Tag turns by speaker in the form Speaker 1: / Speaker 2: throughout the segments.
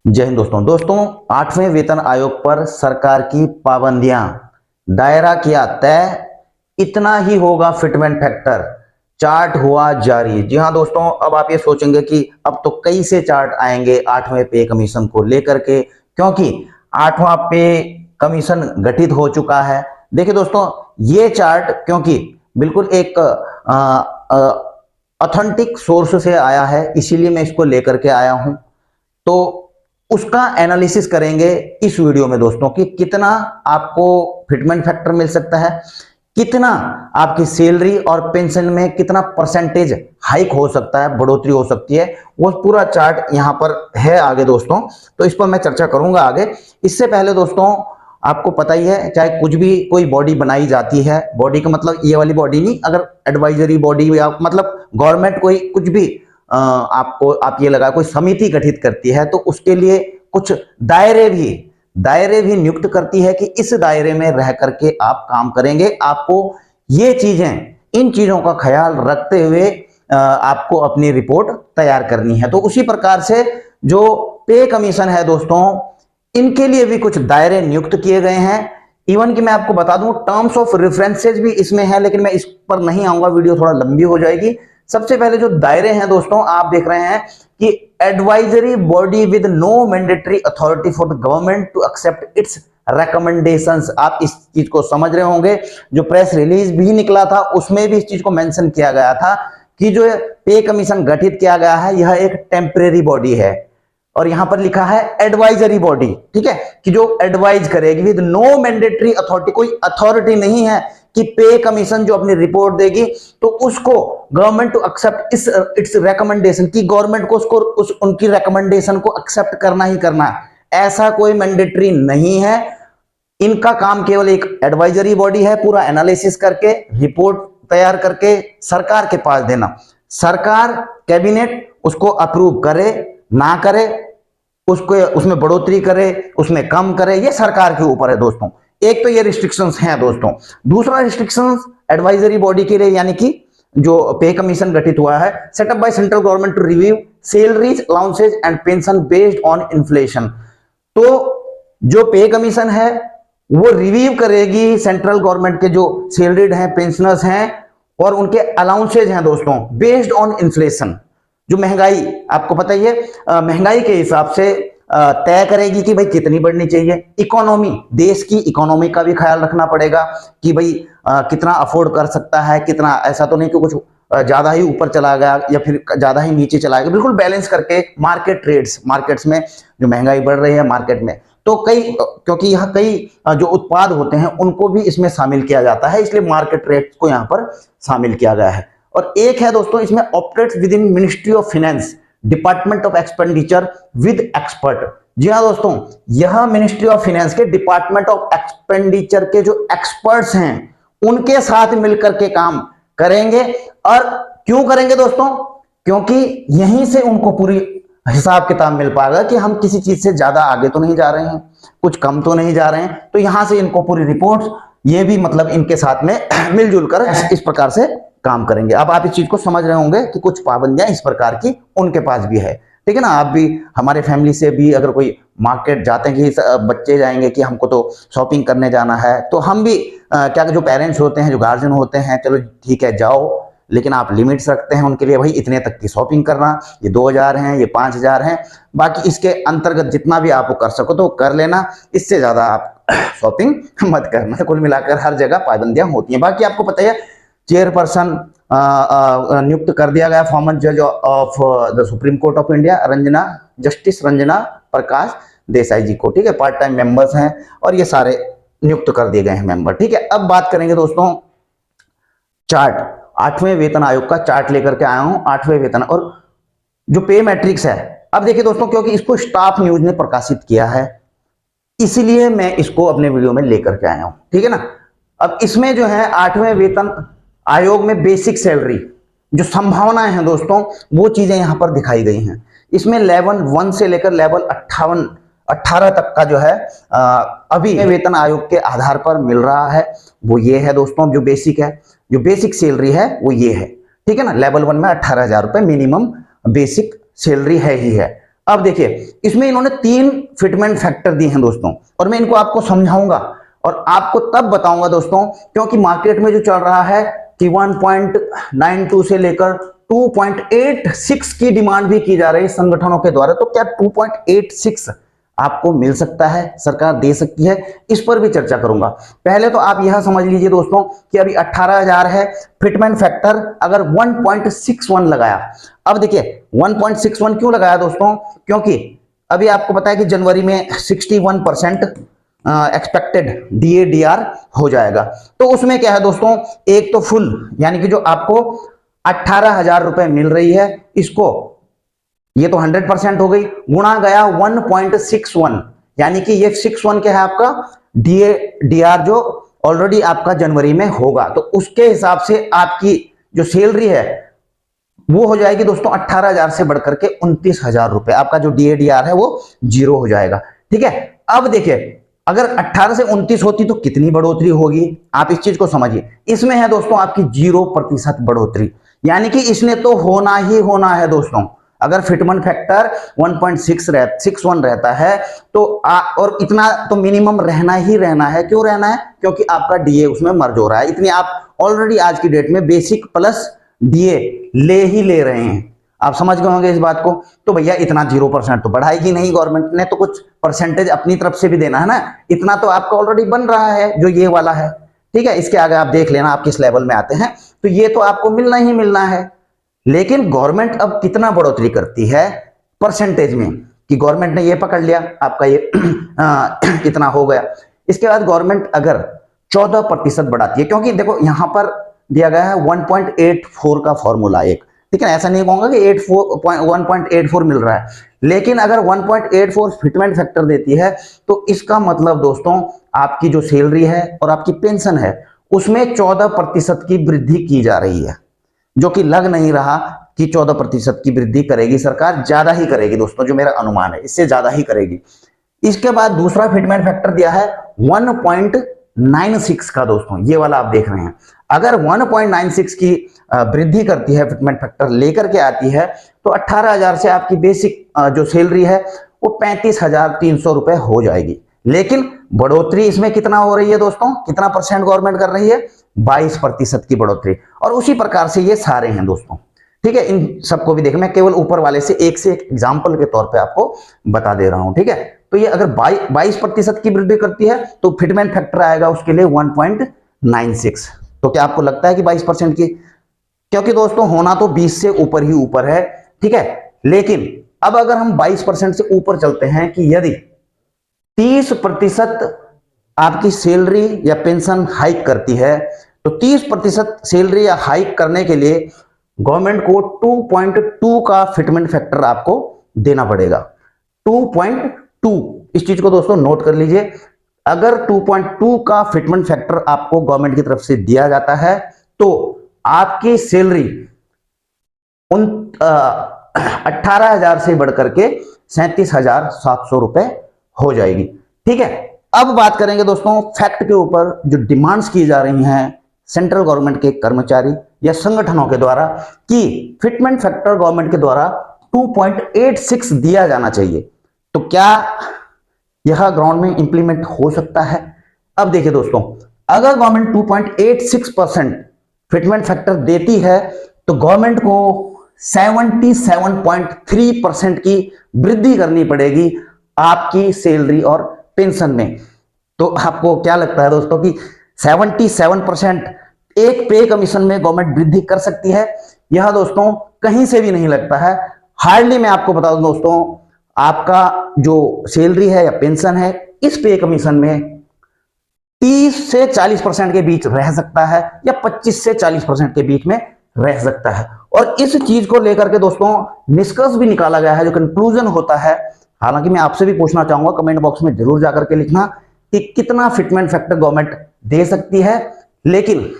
Speaker 1: जय हिंद दोस्तों 8वें वेतन आयोग पर सरकार की पाबंदियां, दायरा किया तय, इतना ही होगा फिटमेंट फैक्टर, चार्ट हुआ जारी। जी हां दोस्तों, अब आप ये सोचेंगे कि अब तो कई से चार्ट आएंगे 8वें पे कमीशन को लेकर के, क्योंकि 8वां पे कमीशन गठित हो चुका है। देखिए दोस्तों, ये चार्ट क्योंकि बिल्कुल एक ऑथेंटिक सोर्स से आया है, इसीलिए मैं इसको लेकर के आया हूं। तो उसका एनालिसिस करेंगे इस वीडियो में दोस्तों कि कितना आपको फिटमेंट फैक्टर मिल सकता है, कितना आपकी सैलरी और पेंशन में कितना परसेंटेज हाइक हो सकता है, बढ़ोतरी हो सकती है। वो पूरा चार्ट यहां पर है आगे दोस्तों, तो इस पर मैं चर्चा करूंगा आगे। इससे पहले दोस्तों, आपको पता ही है, चाहे कुछ भी कोई बॉडी बनाई जाती है, बॉडी का मतलब ये वाली बॉडी नहीं, अगर एडवाइजरी बॉडी या मतलब गवर्नमेंट कोई कुछ भी आपको आप ये लगा कोई समिति गठित करती है, तो उसके लिए कुछ दायरे भी नियुक्त करती है कि इस दायरे में रह करके आप काम करेंगे। आपको ये चीजें, इन चीजों का ख्याल रखते हुए आपको अपनी रिपोर्ट तैयार करनी है। तो उसी प्रकार से जो पे कमीशन है दोस्तों, इनके लिए भी कुछ दायरे नियुक्त किए गए हैं। इवन कि मैं आपको बता दूं, टर्म्स ऑफ रेफरेंसेज भी इसमें है, लेकिन मैं इस पर नहीं आऊंगा, वीडियो थोड़ा लंबी हो जाएगी। सबसे पहले जो दायरे हैं दोस्तों, आप देख रहे हैं कि advisory body with no mandatory authority for the government to accept its recommendations. आप इस चीज को समझ रहे होंगे, जो प्रेस रिलीज भी निकला था उसमें भी इस चीज को मेंशन किया गया था कि जो पे कमीशन गठित किया गया है, यह एक टेम्परेरी बॉडी है। और यहां पर लिखा है एडवाइजरी बॉडी, ठीक है, कि जो एडवाइज करेगी विद नो मैंडेटरी अथॉरिटी। कोई अथॉरिटी नहीं है कि पे कमीशन जो अपनी रिपोर्ट देगी तो उसको government to accept its recommendation, की गवर्नमेंट को उसको उनकी रिकमेंडेशन को एक्सेप्ट करना ही करना है। ऐसा कोई मैंडेटरी नहीं है। इनका काम केवल एक एडवाइजरी बॉडी है, पूरा एनालिसिस करके रिपोर्ट तैयार करके सरकार के पास देना। सरकार, कैबिनेट उसको अप्रूव करे ना करे, उसको उसमें बढ़ोतरी करे उसमें कम करे, ये सरकार के ऊपर है दोस्तों। एक तो ये रिस्ट्रिक्शंस हैं दोस्तों। दूसरा रिस्ट्रिक्शंस एडवाइजरी बॉडी के लिए, यानी कि जो पे कमीशन गठित हुआ है, setup by central government to review salaries, allowances and pension based on inflation. तो जो पे कमीशन है वो रिव्यू करेगी सेंट्रल गवर्नमेंट के जो सैलरीड हैं, पेंशनर्स हैं और उनके अलाउंसेज हैं दोस्तों, बेस्ड ऑन इन्फ्लेशन। जो महंगाई, आपको पता ही है, महंगाई के हिसाब से तय करेगी कि भाई कितनी बढ़नी चाहिए। इकोनॉमी, देश की इकोनॉमी का भी ख्याल रखना पड़ेगा कि भाई कितना अफोर्ड कर सकता है, कितना, ऐसा तो नहीं कि कुछ ज्यादा ही ऊपर चला गया या फिर ज्यादा ही नीचे चला गया। बिल्कुल बैलेंस करके मार्केट रेट्स, मार्केट्स में जो महंगाई बढ़ रही है मार्केट में, तो क्योंकि यहाँ कई जो उत्पाद होते हैं उनको भी इसमें शामिल किया जाता है, इसलिए मार्केट रेट्स को यहाँ पर शामिल किया गया है। और एक है दोस्तों, इसमें operates with in ministry of finance, department of expenditure with expert. जी हाँ दोस्तों, यह मिनिस्ट्री ऑफ फाइनेंस के डिपार्टमेंट ऑफ एक्सपेंडिचर के जो एक्सपर्ट्स हैं उनके साथ मिलकर के काम करेंगे। और क्यों करेंगे दोस्तों? क्योंकि यहीं से उनको पूरी हिसाब किताब मिल पाएगा कि हम किसी चीज से ज्यादा आगे तो नहीं जा रहे हैं, कुछ कम तो नहीं जा रहे हैं। तो यहां से इनको पूरी रिपोर्ट, ये भी मतलब इनके साथ में मिलजुल कर इस प्रकार से काम करेंगे। अब आप इस चीज को समझ रहे होंगे कि कुछ पाबंदियां इस प्रकार की उनके पास भी है, ठीक है ना। आप भी, हमारे फैमिली से भी अगर कोई मार्केट जाते हैं कि बच्चे जाएंगे कि हमको तो शॉपिंग करने जाना है, तो हम भी क्या, जो पेरेंट्स होते हैं, जो गार्जियन होते हैं, चलो ठीक है जाओ, लेकिन आप लिमिट्स रखते हैं उनके लिए, भाई इतने तक की शॉपिंग करना, ये 2000 हैं, ये 5000 हैं, बाकी इसके अंतर्गत जितना भी आप कर सको तो कर लेना, इससे ज्यादा आप शॉपिंग मत करना। कुल मिलाकर हर जगह पाबंदियां होती हैं। बाकी आपको पता है, चेयरपर्सन नियुक्त कर दिया गया फॉर्मर जज of the Supreme Court of India, justice Ranjana Prakash Desai ji को, ठीक है। पार्ट टाइम मेंबर्स हैं और ये सारे नियुक्त कर दिए गए हैं मेंबर, ठीक है। अब बात करेंगे दोस्तों चार्ट, 8वें वेतन आयोग का चार्ट लेकर के आया हूं, 8वें वेतन और जो पे मैट्रिक्स है। अब देखिए दोस्तों, क्योंकि इसको स्टाफ न्यूज ने प्रकाशित किया है, इसीलिए मैं इसको अपने वीडियो में लेकर के आया हूं, ठीक है ना। अब इसमें जो है 8वें वेतन आयोग में बेसिक सैलरी, जो संभावनाएं हैं दोस्तों, वो चीजें यहां पर दिखाई गई हैं। इसमें लेवल 1 से लेकर लेवल 18 तक का जो है अभी वेतन आयोग के आधार पर मिल रहा है, वो ये है दोस्तों। जो बेसिक है, जो बेसिक सैलरी है वो ये है, ठीक है ना। लेवल 1 में 18,000 रुपए मिनिमम बेसिक सैलरी है ही है। अब देखिए इसमें इन्होंने 3 फिटमेंट फैक्टर दिए हैं दोस्तों, और मैं इनको आपको समझाऊंगा और आपको तब बताऊंगा दोस्तों, क्योंकि मार्केट में जो चल रहा है कि 1.92 से लेकर 2.86 की डिमांड भी की जा रही है संगठनों के द्वारा। तो क्या 2.86 आपको मिल सकता है, सरकार दे सकती है, इस पर भी चर्चा करूंगा। पहले तो आप यह समझ लीजिए दोस्तों कि अभी 18,000 है, फिटमेंट फैक्टर अगर 1.61 लगाया। अब देखिए 1.61 क्यों लगाया दोस्तों, क्योंकि अभी आपको पता है कि जनवरी में 61% एक्सपेक्टेड DADR हो जाएगा। तो उसमें क्या है दोस्तों, एक तो फुल यानी कि जो आपको 18,000 रुपए मिल रही है, इसको ये तो 100% हो गई, गुणा गया 1.61, यानी कि ये 61 क्या है आपका DADR जो ऑलरेडी आपका जनवरी में होगा। तो उसके हिसाब से आपकी जो सैलरी है वो हो जाएगी दोस्तों 18,000 से बढ़कर के 29,000 रुपए। आपका जो DADR है वो 0 हो जाएगा। ठीक है, अब देखिए अगर 18 से 29 होती तो कितनी बढ़ोतरी होगी, आप इस चीज को समझिए। इसमें है दोस्तों आपकी 0% बढ़ोतरी, यानी कि इसने तो होना ही होना है दोस्तों। अगर फिटमेंट फैक्टर 1.61 रहता है तो और इतना तो मिनिमम रहना ही रहना है। क्यों रहना है, क्योंकि आपका DA उसमें मर्ज हो रहा है। इतनी आप ऑलरेडी आज की डेट में बेसिक प्लस DA ले ही ले रहे हैं, आप समझ गए होंगे इस बात को। तो भैया इतना 0% तो बढ़ाएगी नहीं, गवर्नमेंट ने तो कुछ परसेंटेज अपनी तरफ से भी देना है ना। इतना तो आपका ऑलरेडी बन रहा है जो ये वाला है। ठीक है, इसके आगे आप देख लेना आप किस लेवल में आते हैं, तो ये तो आपको मिलना ही मिलना है। लेकिन गवर्नमेंट अब कितना बढ़ोतरी करती है परसेंटेज में, कि गवर्नमेंट ने ये पकड़ लिया आपका ये कितना हो गया। इसके बाद गवर्नमेंट अगर 14% बढ़ाती है, क्योंकि देखो यहां पर दिया गया है 1.84 का फॉर्मूला एक, ठीक है, ऐसा नहीं कहूंगा कि 1.84 मिल रहा है, लेकिन अगर 1.84 फिटमेंट फैक्टर देती है तो इसका मतलब दोस्तों आपकी जो सैलरी है और आपकी पेंशन है उसमें 14% की वृद्धि की जा रही है, जो कि लग नहीं रहा कि 14% की वृद्धि करेगी सरकार, ज्यादा ही करेगी दोस्तों, जो मेरा अनुमान है इससे ज्यादा ही करेगी। इसके बाद दूसरा फिटमेंट फैक्टर दिया है 1.96 का दोस्तों, ये वाला आप देख रहे हैं। अगर 1.96 की वृद्धि करती है, फिटमेंट फैक्टर लेकर के आती है, तो 18,000 से आपकी बेसिक जो सैलरी है वो 35,300 रुपए हो जाएगी। लेकिन बढ़ोतरी इसमें कितना हो रही है दोस्तों, कितना परसेंट गवर्नमेंट कर रही है, 22% की बढ़ोतरी। और उसी प्रकार से ये सारे हैं दोस्तों। ठीक है, इन सबको भी देख, मैं केवल ऊपर वाले से एक एग्जाम्पल के तौर पे आपको बता दे रहा हूं। ठीक है, तो ये अगर 22% की वृद्धि करती है तो फिटमेंट फैक्टर आएगा उसके लिए 1.96। तो क्या आपको लगता है कि 22% की, क्योंकि दोस्तों होना तो 20 से ऊपर ही ऊपर है। ठीक है, लेकिन अब अगर हम 22% से ऊपर चलते हैं कि यदि 30% आपकी सैलरी या पेंशन हाइक करती है, तो 30% सैलरी या हाइक करने के लिए गवर्नमेंट को 2.2 का फिटमेंट फैक्टर आपको देना पड़ेगा। 2.2, इस चीज को दोस्तों नोट कर लीजिए। अगर 2.2 का फिटमेंट फैक्टर आपको गवर्नमेंट की तरफ से दिया जाता है तो आपकी सैलरी 18,000 से बढ़कर के 37,700 रुपए हो जाएगी। ठीक है, अब बात करेंगे दोस्तों फैक्ट के ऊपर, जो डिमांड्स की जा रही हैं सेंट्रल गवर्नमेंट के कर्मचारी या संगठनों के द्वारा कि फिटमेंट फैक्टर गवर्नमेंट के द्वारा 2.86 दिया जाना चाहिए। तो क्या यह ग्राउंड में इंप्लीमेंट हो सकता है? अब देखिए दोस्तों, अगर गवर्नमेंट 2.86% फिटमेंट फैक्टर देती है तो गवर्नमेंट को 77.3% की वृद्धि करनी पड़ेगी आपकी सैलरी और पेंशन में। तो आपको क्या लगता है दोस्तों कि 77% एक पे कमीशन में गवर्नमेंट वृद्धि कर सकती है? यह दोस्तों कहीं से भी नहीं लगता है। हार्डली मैं आपको बता दूं दोस्तों, आपका जो सैलरी है या पेंशन है इस पे कमीशन में 30 से 40% के बीच रह सकता है या 25 से 40% के बीच में रह सकता है। और इस चीज को लेकर के दोस्तों निष्कर्ष भी निकाला गया है, जो कंक्लूजन होता है। हालांकि मैं आपसे भी पूछना चाहूंगा, कमेंट बॉक्स में जरूर जाकर के लिखना कि कितना फिटमेंट फैक्टर गवर्नमेंट दे सकती है। लेकिन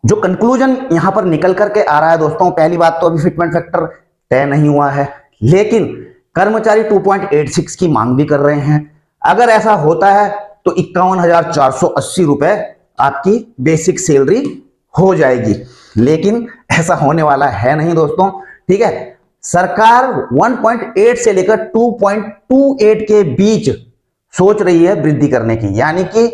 Speaker 1: जो कंक्लूजन यहां पर निकल करके आ रहा है दोस्तों, पहली बात तो अभी फिटमेंट फैक्टर तय नहीं हुआ है, लेकिन कर्मचारी 2.86 की मांग भी कर रहे हैं। अगर ऐसा होता है तो 51,480 रुपए आपकी बेसिक सैलरी हो जाएगी, लेकिन ऐसा होने वाला है नहीं दोस्तों। ठीक है, सरकार 1.8 से लेकर 2.28 के बीच सोच रही है वृद्धि करने की, यानी कि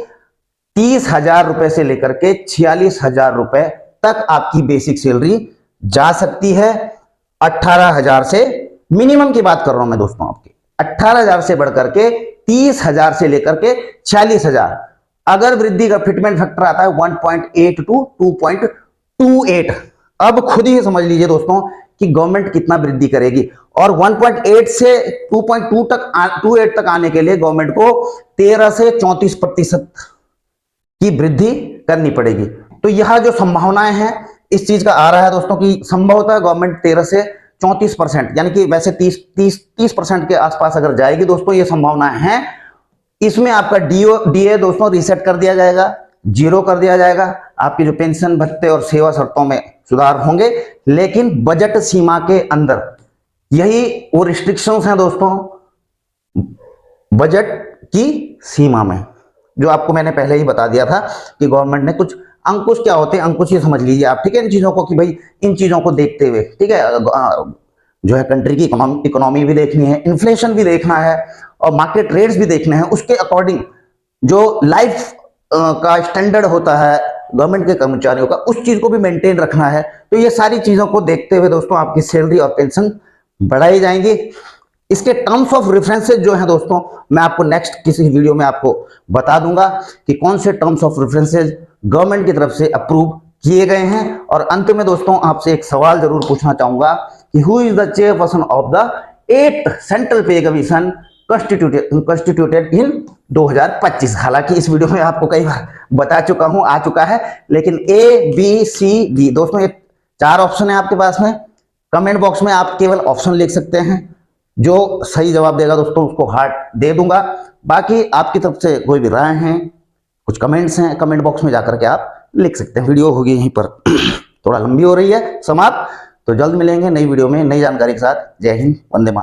Speaker 1: 30,000 रुपए से लेकर के 46,000 रुपए तक आपकी बेसिक सैलरी जा सकती है। 18,000 से, मिनिमम की बात कर रहा हूं मैं दोस्तों, आपकी 18,000 से बढ़कर के 30,000 से लेकर के 46,000। अगर वृद्धि का फिटमेंट फैक्टर आता है 1.8 टू 2.28, अब खुद ही समझ लीजिए दोस्तों कि गवर्नमेंट कितना वृद्धि करेगी। और 1.8 से 2.28 तक आने के लिए गवर्नमेंट को 13 से 34% की वृद्धि करनी पड़ेगी। तो यह जो संभावनाएं हैं इस चीज का आ रहा है दोस्तों कि संभवतः गवर्नमेंट 13 से 34%, यानी कि वैसे 30% के आसपास अगर जाएगी दोस्तों, ये संभावनाएं हैं। इसमें आपका डीए दोस्तों रीसेट कर दिया जाएगा, 0 कर दिया जाएगा। आपकी जो पेंशन भत्ते और सेवा शर्तों में सुधार होंगे, लेकिन बजट सीमा के अंदर। यही वो रिस्ट्रिक्शंस हैं दोस्तों बजट की सीमा में, जो आपको मैंने पहले ही बता दिया था कि गवर्नमेंट ने कुछ अंकुश, क्या होते हैं अंकुश, ये समझ लीजिए आप, ठीक है, इन चीजों को, कि भाई इन चीजों को देखते हुए, ठीक है, जो है कंट्री की इकोनॉमी भी देखनी है, इन्फ्लेशन भी देखना है और मार्केट रेट्स भी देखने हैं, उसके अकॉर्डिंग जो लाइफ का स्टैंडर्ड होता है गवर्नमेंट के कर्मचारियों का, उस चीज को भी मेंटेन रखना है। तो ये सारी चीजों को देखते हुए दोस्तों आपकी सैलरी और पेंशन बढ़ाई जाएंगी। इसके टर्म्स ऑफ रेफरेंसेस जो हैं दोस्तों, मैं आपको नेक्स्ट किसी वीडियो में आपको बता दूंगा कि कौन से टर्म्स ऑफ रेफरेंसेस गवर्नमेंट की तरफ से अप्रूव किए गए हैं। और अंत में दोस्तों आपसे एक सवाल जरूर पूछना चाहूंगा कि who is the chairperson of the 8th central पे कमीशन कंस्टिट्यूटेड इन 2025। हालांकि इस वीडियो में आपको कई बार बता चुका हूं, आ चुका है, लेकिन ABCD दोस्तों, ये 4 ऑप्शन है आपके पास में। कमेंट बॉक्स में आप केवल ऑप्शन लिख सकते हैं, जो सही जवाब देगा दोस्तों उसको हार्ट दे दूंगा। बाकी आपकी तरफ से कोई भी राय है, कुछ कमेंट्स हैं, कमेंट बॉक्स में जाकर के आप लिख सकते हैं। वीडियो होगी यहीं पर थोड़ा लंबी हो रही है, समाप्त। तो जल्द मिलेंगे नई वीडियो में नई जानकारी के साथ। जय हिंद, वंदे मातरम।